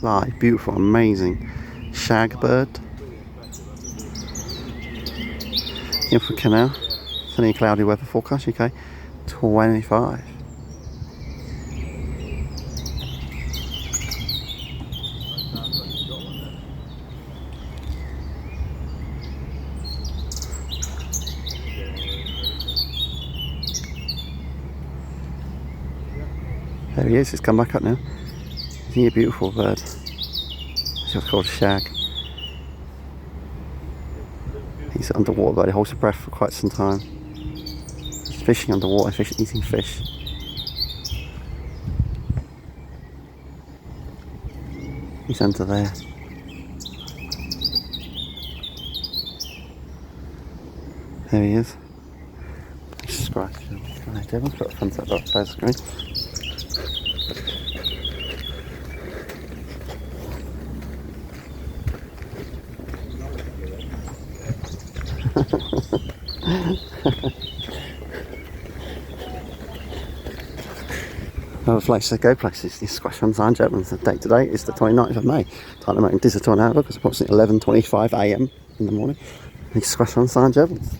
Like, beautiful, amazing shag bird. Guildford Canal, sunny cloudy weather forecast, UK 25. There he is, he's come back up now. Isn't he a beautiful bird? It's what's called a shag. He's underwater, but he holds his breath for quite some time. He's fishing underwater, eating fish. He's under there. There he is. Scratch. Right, everyone's got a front up outside the screen. Other places to go places. This Squash on Sign Gentlemen's. The date today is the 29th of May. Time to make a digital hour because approximately 11:25 AM in the morning. These Squash on Sign Gentlemen's.